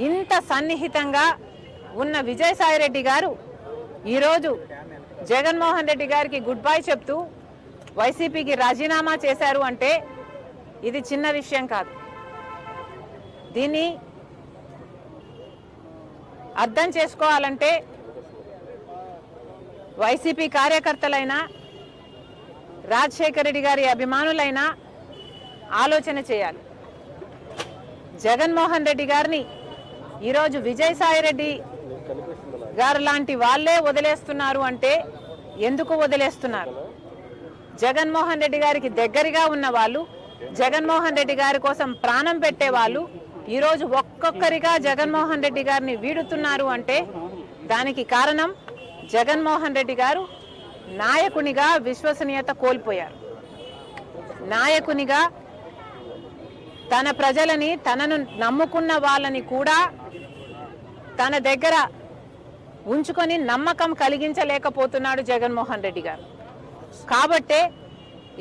ఇంత సన్నిహితంగా ఉన్న విజయసాయిరెడ్డి గారు ఈరోజు జగన్మోహన్ రెడ్డి గారికి గుడ్ బై చెప్తూ వైసీపీకి రాజీనామా చేశారు అంటే ఇది చిన్న విషయం కాదు. దీన్ని అర్థం చేసుకోవాలంటే వైసీపీ కార్యకర్తలైనా రాజశేఖర రెడ్డి గారి అభిమానులైనా ఆలోచన చేయాలి. జగన్మోహన్ రెడ్డి గారిని ఈరోజు విజయసాయిరెడ్డి గారు లాంటి వాళ్ళే వదిలేస్తున్నారు అంటే ఎందుకు వదిలేస్తున్నారు? జగన్మోహన్ రెడ్డి గారికి దగ్గరగా ఉన్న వాళ్ళు, జగన్మోహన్ రెడ్డి గారి కోసం ప్రాణం పెట్టే వాళ్ళు ఈరోజు ఒక్కొక్కరిగా జగన్మోహన్ రెడ్డి గారిని వీడుతున్నారు అంటే దానికి కారణం జగన్మోహన్ రెడ్డి గారు నాయకునిగా విశ్వసనీయత కోల్పోయారు. నాయకునిగా తన ప్రజలని, తనను నమ్ముకున్న వాళ్ళని కూడా తన దగ్గర ఉంచుకొని నమ్మకం కలిగించలేకపోతున్నాడు జగన్మోహన్ రెడ్డి గారు. కాబట్టే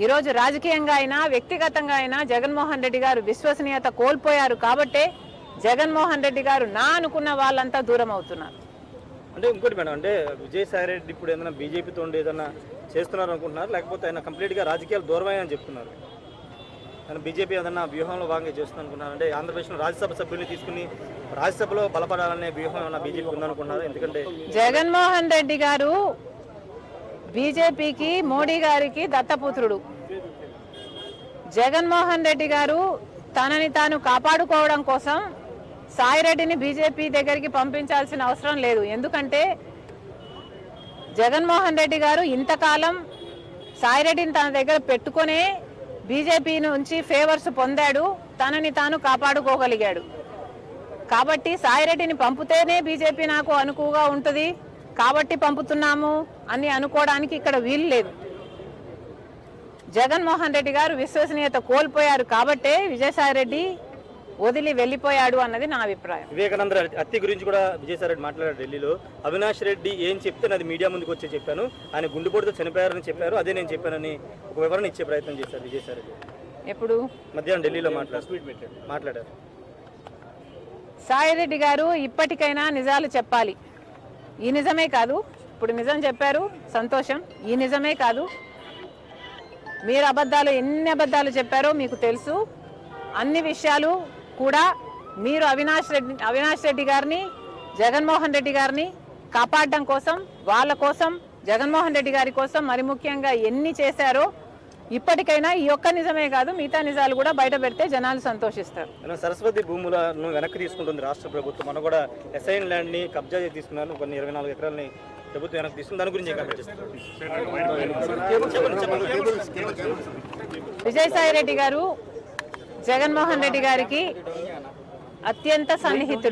ఈరోజు రాజకీయంగా అయినా వ్యక్తిగతంగా అయినా జగన్మోహన్ రెడ్డి గారు విశ్వసనీయత కోల్పోయారు. కాబట్టే జగన్మోహన్ రెడ్డి గారు నా అనుకున్న వాళ్ళంతా దూరం అవుతున్నారు. అంటే ఇంకోటి మేడం, అంటే విజయసాయి రెడ్డి ఇప్పుడు ఏదైనా బీజేపీతో ఏదైనా చేస్తున్నారు అనుకుంటున్నారు, లేకపోతే ఆయన కంప్లీట్గా రాజకీయాలు దూరమని చెప్తున్నారు? ఆయన బీజేపీ ఏదన్నా వ్యూహంలో భాగంగా చేస్తుంది అనుకున్నారు? అంటే ఆంధ్రప్రదేశ్లో రాజ్యసభ సభ్యుల్ని తీసుకుని రాజ్యసభలో బలపడాలనే వ్యూహం ఏమన్నా బీజేపీ ఉందనుకున్నారు? ఎందుకంటే జగన్మోహన్ రెడ్డి గారు బీజేపీకి, మోడీ గారికి దత్తపుత్రుడు. జగన్మోహన్ రెడ్డి గారు తనని తాను కాపాడుకోవడం కోసం సాయిరెడ్డిని బీజేపీ దగ్గరికి పంపించాల్సిన అవసరం లేదు. ఎందుకంటే జగన్మోహన్ రెడ్డి గారు ఇంతకాలం సాయిరెడ్డిని తన దగ్గర పెట్టుకునే బీజేపీ నుంచి ఫేవర్స్ పొందాడు, తనని తాను కాపాడుకోగలిగాడు. కాబట్టి సాయిరెడ్డిని పంపితేనే బీజేపీ నాకు అనుకువగా ఉంటుంది కాబట్టి పంపుతున్నాము అని అనుకోవడానికి ఇక్కడ వీలు లేదు. జగన్మోహన్ రెడ్డి గారు విశ్వసనీయత కోల్పోయారు కాబట్టే విజయసాయిరెడ్డి వదిలి వెళ్ళిపోయాడు అన్నది నా అభిప్రాయం. వివేకానంద హత్య గురించి కూడా విజయసాయి రెడ్డి మాట్లాడారు ఢిల్లీలో. అవినాష్ రెడ్డి ఏం చెప్తే నాది మీడియా ముందుకు వచ్చి చెప్పాను, ఆయన గుండెపోటుతో చనిపోయారని చెప్పారు, అదే నేను చెప్పానని ఒక వివరణ ఇచ్చే ప్రయత్నం చేశారు విజయసాయి రెడ్డి. ఎప్పుడు? మధ్యాహ్నం ఢిల్లీలో మాట్లాడారు. సాయిరెడ్డి గారు ఇప్పటికైనా నిజాలు చెప్పాలి. ఈ నిజమే కాదు, ఇప్పుడు నిజం చెప్పారు సంతోషం, ఈ నిజమే కాదు మీరు అబద్ధాలు ఎన్ని అబద్ధాలు చెప్పారో మీకు తెలుసు. అన్ని విషయాలు కూడా మీరు అవినాష్ రెడ్డి గారిని, జగన్మోహన్ రెడ్డి గారిని కాపాడడం కోసం, వాళ్ళ కోసం, జగన్మోహన్ రెడ్డి గారి కోసం మరి ముఖ్యంగా ఎన్ని చేశారో ఇప్పటికైనా ఈ ఒక్క నిజమే కాదు మిగతా నిజాలు కూడా బయట పెడితే జనాలు సంతోషిస్తారు. సరస్వతి భూములను వెనక్కి తీసుకుంటుంది రాష్ట్ర ప్రభుత్వం. మనం కూడా ఎస్ఐన్ ల్యాండ్ ని కబ్జా చేసి తీసుకున్నాను, కొన్ని 24 ఎకరాలని ప్రభుత్వం వెనక్కి తీసుకుంది. దాని గురించి విజయసాయి రెడ్డి గారు జగన్మోహన్ రెడ్డి గారికి అత్యంత సన్నిహితుడు.